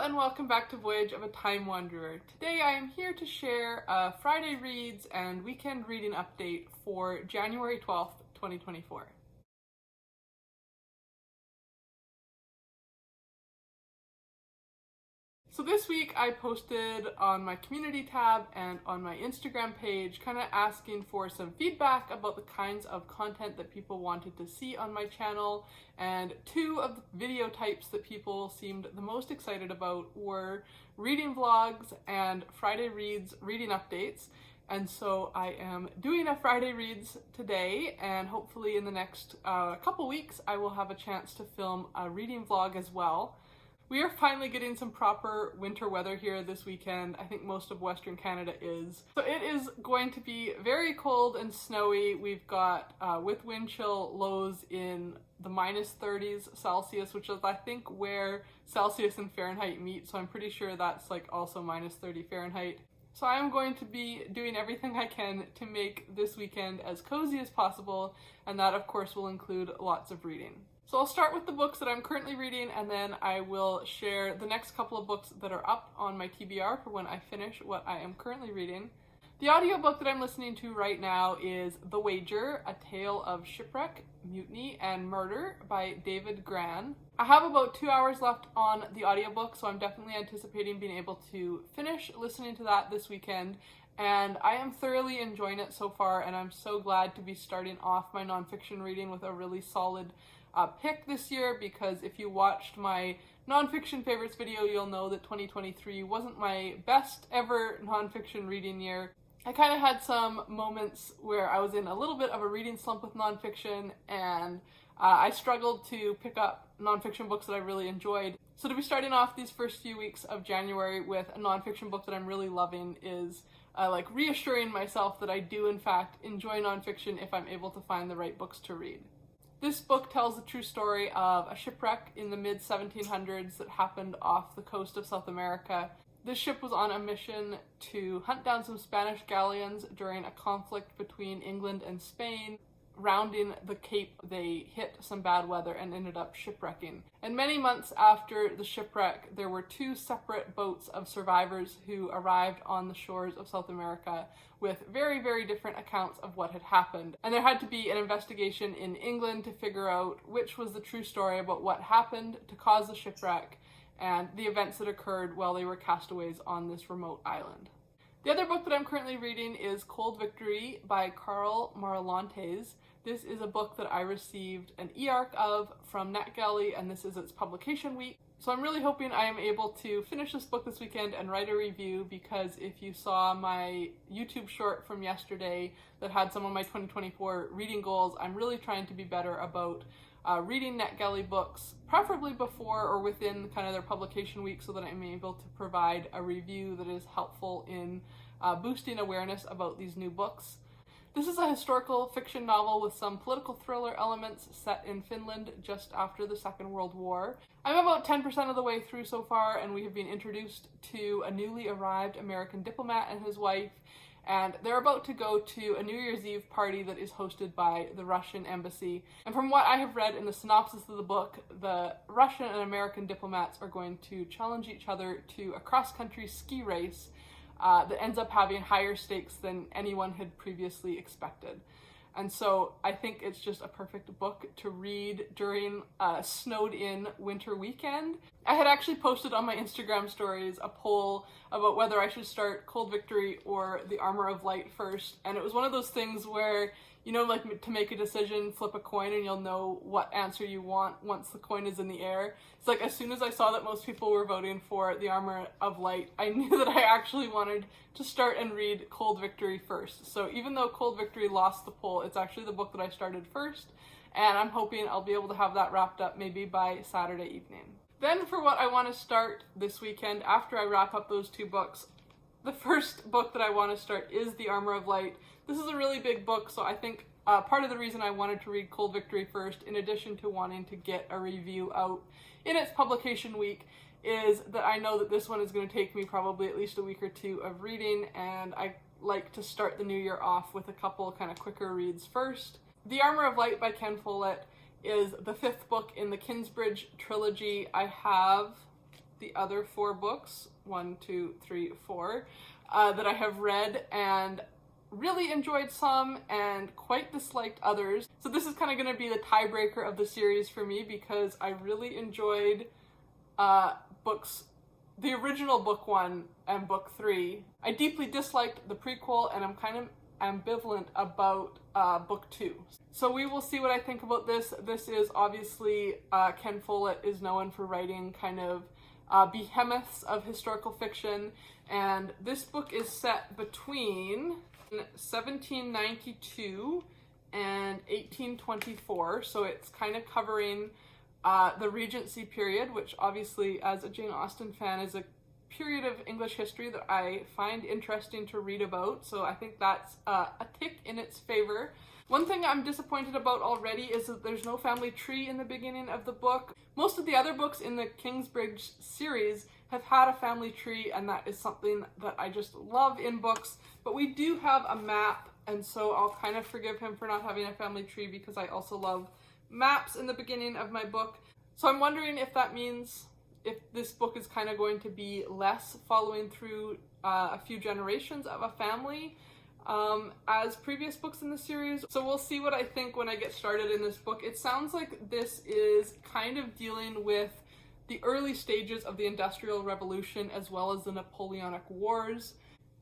and welcome back to Voyage of a Time Wanderer. Today I am here to share a Friday Reads and Weekend Reading update for January 12th, 2024. So this week I posted on my community tab and on my Instagram page kind of asking for some feedback about the kinds of content that people wanted to see on my channel, and two of the video types that people seemed the most excited about were reading vlogs and Friday Reads reading updates. And so I am doing a Friday Reads today, and hopefully in the next couple weeks I will have a chance to film a reading vlog as well. We are finally getting some proper winter weather here this weekend. I think most of Western Canada is. So it is going to be very cold and snowy. We've got, with wind chill, lows in the -30s Celsius, which is I think where Celsius and Fahrenheit meet. So I'm pretty sure that's like also -30 Fahrenheit. So I'm going to be doing everything I can to make this weekend as cozy as possible. And that of course will include lots of reading. So I'll start with the books that I'm currently reading, and then I will share the next couple of books that are up on my TBR for when I finish what I am currently reading. The audiobook that I'm listening to right now is The Wager, A Tale of Shipwreck, Mutiny, and Murder by David Grann. I have about 2 hours left on the audiobook, so I'm definitely anticipating being able to finish listening to that this weekend. And I am thoroughly enjoying it so far, and I'm so glad to be starting off my nonfiction reading with a really solid pick this year, because if you watched my nonfiction favorites video, you'll know that 2023 wasn't my best ever nonfiction reading year. I kind of had some moments where I was in a little bit of a reading slump with nonfiction, and I struggled to pick up nonfiction books that I really enjoyed. So to be starting off these first few weeks of January with a nonfiction book that I'm really loving is like reassuring myself that I do in fact enjoy nonfiction if I'm able to find the right books to read. This book tells the true story of a shipwreck in the mid-1700s that happened off the coast of South America. This ship was on a mission to hunt down some Spanish galleons during a conflict between England and Spain. Rounding the Cape, they hit some bad weather and ended up shipwrecking. And many months after the shipwreck, there were two separate boats of survivors who arrived on the shores of South America with very, very different accounts of what had happened. And there had to be an investigation in England to figure out which was the true story about what happened to cause the shipwreck and the events that occurred while they were castaways on this remote island. The other book that I'm currently reading is Cold Victory by Karl Marlantes. This is a book that I received an e-arc of from NetGalley, and this is its publication week. So I'm really hoping I am able to finish this book this weekend and write a review, because if you saw my YouTube short from yesterday that had some of my 2024 reading goals, I'm really trying to be better about reading NetGalley books, preferably before or within kind of their publication week, so that I'm able to provide a review that is helpful in boosting awareness about these new books. This is a historical fiction novel with some political thriller elements set in Finland just after the Second World War. I'm about 10% of the way through so far, and we have been introduced to a newly arrived American diplomat and his wife, and they're about to go to a New Year's Eve party that is hosted by the Russian embassy. And from what I have read in the synopsis of the book, the Russian and American diplomats are going to challenge each other to a cross-country ski race that ends up having higher stakes than anyone had previously expected. And so I think it's just a perfect book to read during a snowed-in winter weekend. I had actually posted on my Instagram stories a poll about whether I should start Cold Victory or The Armor of Light first, and it was one of those things where, you know, like to make a decision, flip a coin and you'll know what answer you want once the coin is in the air. It's like as soon as I saw that most people were voting for The Armor of Light, I knew that I actually wanted to start and read Cold Victory first. So even though Cold Victory lost the poll, it's actually the book that I started first, and I'm hoping I'll be able to have that wrapped up maybe by Saturday evening. Then for what I want to start this weekend after I wrap up those two books, the first book that I want to start is The Armor of Light. This is a really big book, so I think part of the reason I wanted to read Cold Victory first, in addition to wanting to get a review out in its publication week, is that I know that this one is going to take me probably at least a week or two of reading, and I like to start the new year off with a couple kind of quicker reads first. The Armor of Light by Ken Follett is the fifth book in the Kingsbridge trilogy. I have the other 4 books, 1, 2, 3, 4, that I have read and really enjoyed some and quite disliked others. So this is kind of going to be the tiebreaker of the series for me, because I really enjoyed books, the original book 1 and book 3. I deeply disliked the prequel, and I'm kind of ambivalent about book 2. So we will see what I think about this. This is obviously, Ken Follett is known for writing kind of behemoths of historical fiction, and this book is set between 1792 and 1824, so it's kind of covering the Regency period, which obviously, as a Jane Austen fan, is a period of English history that I find interesting to read about, so I think that's a tick in its favor. One thing I'm disappointed about already is that there's no family tree in the beginning of the book. Most of the other books in the Kingsbridge series have had a family tree, and that is something that I just love in books, but we do have a map, and so I'll kind of forgive him for not having a family tree, because I also love maps in the beginning of my book. So I'm wondering if that means if this book is kind of going to be less following through a few generations of a family as previous books in the series. So we'll see what I think when I get started in this book. It sounds like this is kind of dealing with the early stages of the Industrial Revolution as well as the Napoleonic Wars,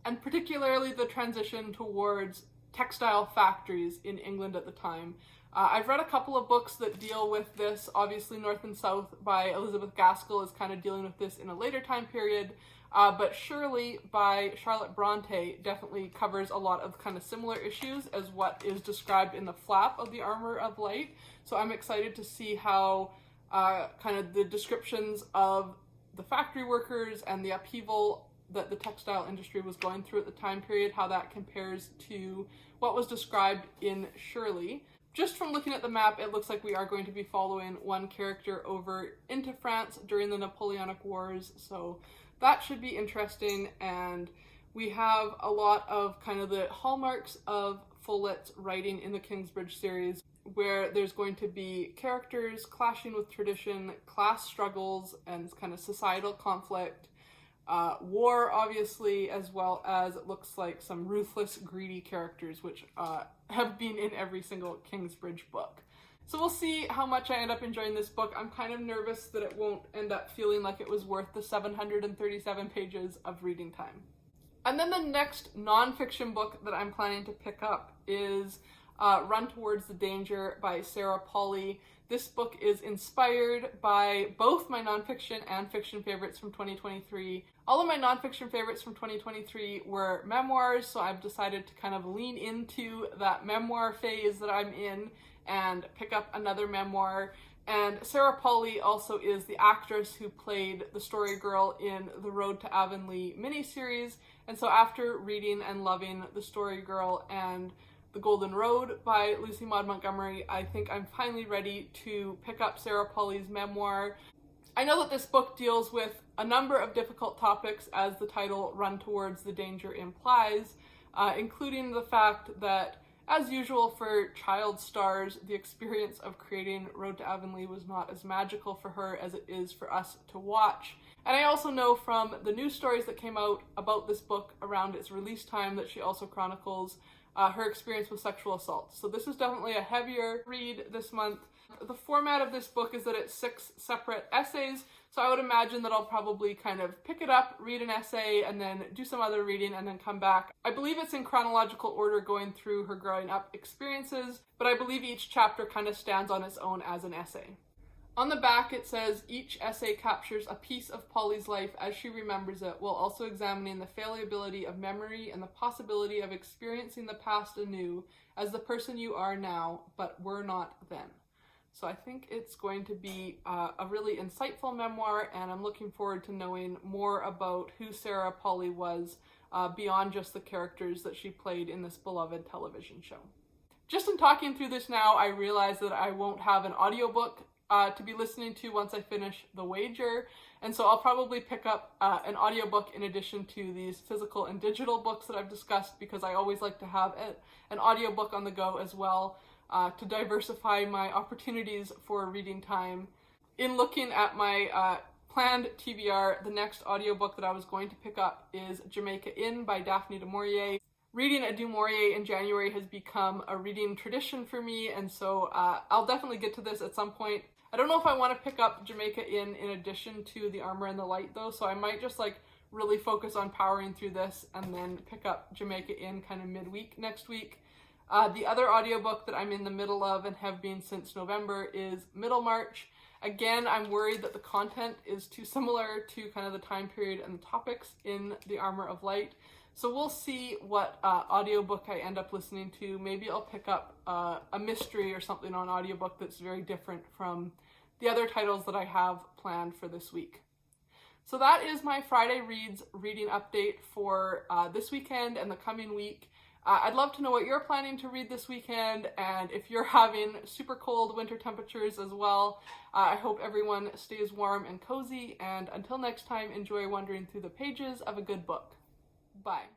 and particularly the transition towards textile factories in England at the time. I've read a couple of books that deal with this. Obviously, North and South by Elizabeth Gaskell is kind of dealing with this in a later time period, but Shirley by Charlotte Bronte definitely covers a lot of kind of similar issues as what is described in the flap of the Armor of Light. So I'm excited to see how kind of the descriptions of the factory workers and the upheaval that the textile industry was going through at the time period, how that compares to what was described in Shirley. Just from looking at the map, it looks like we are going to be following one character over into France during the Napoleonic Wars, so that should be interesting. And we have a lot of kind of the hallmarks of Follett's writing in the Kingsbridge series, where there's going to be characters clashing with tradition, class struggles, and kind of societal conflict, war, obviously, as well as it looks like some ruthless, greedy characters, which have been in every single Kingsbridge book. So we'll see how much I end up enjoying this book. I'm kind of nervous that it won't end up feeling like it was worth the 737 pages of reading time. And then the next nonfiction book that I'm planning to pick up is Run Towards the Danger by Sarah Polley. This book is inspired by both my nonfiction and fiction favorites from 2023. All of my nonfiction favorites from 2023 were memoirs, so I've decided to kind of lean into that memoir phase that I'm in and pick up another memoir. And Sarah Polley also is the actress who played the story girl in the Road to Avonlea miniseries. And so after reading and loving The Story Girl and The Golden Road by Lucy Maud Montgomery, I think I'm finally ready to pick up Sarah Polley's memoir. I know that this book deals with a number of difficult topics, as the title Run Towards the Danger implies, including the fact that, as usual for child stars, the experience of creating Road to Avonlea was not as magical for her as it is for us to watch. And I also know from the news stories that came out about this book around its release time that she also chronicles her experience with sexual assault. So this is definitely a heavier read this month. The format of this book is that it's 6 separate essays, so I would imagine that I'll probably kind of pick it up, read an essay, and then do some other reading, and then come back. I believe it's in chronological order going through her growing up experiences, but I believe each chapter kind of stands on its own as an essay. On the back it says, each essay captures a piece of Polly's life as she remembers it, while also examining the fallibility of memory and the possibility of experiencing the past anew as the person you are now, but were not then. So I think it's going to be a really insightful memoir, and I'm looking forward to knowing more about who Sarah Polley was beyond just the characters that she played in this beloved television show. Just in talking through this now, I realize that I won't have an audiobook to be listening to once I finish The Wager, and so I'll probably pick up an audiobook in addition to these physical and digital books that I've discussed, because I always like to have an audiobook on the go as well to diversify my opportunities for reading time. In looking at my planned TBR, the next audiobook that I was going to pick up is Jamaica Inn by Daphne du Maurier. Reading a du Maurier in January has become a reading tradition for me, and so I'll definitely get to this at some point. I don't know if I want to pick up Jamaica Inn in addition to The Armor and the Light though, so I might just like really focus on powering through this and then pick up Jamaica Inn kind of midweek next week. The other audiobook that I'm in the middle of and have been since November is Middlemarch. Again, I'm worried that the content is too similar to kind of the time period and the topics in The Armor of Light. So we'll see what audiobook I end up listening to. Maybe I'll pick up a mystery or something on audiobook that's very different from the other titles that I have planned for this week. So that is my Friday Reads reading update for this weekend and the coming week. I'd love to know what you're planning to read this weekend, and if you're having super cold winter temperatures as well. I hope everyone stays warm and cozy, and until next time, enjoy wandering through the pages of a good book. Bye.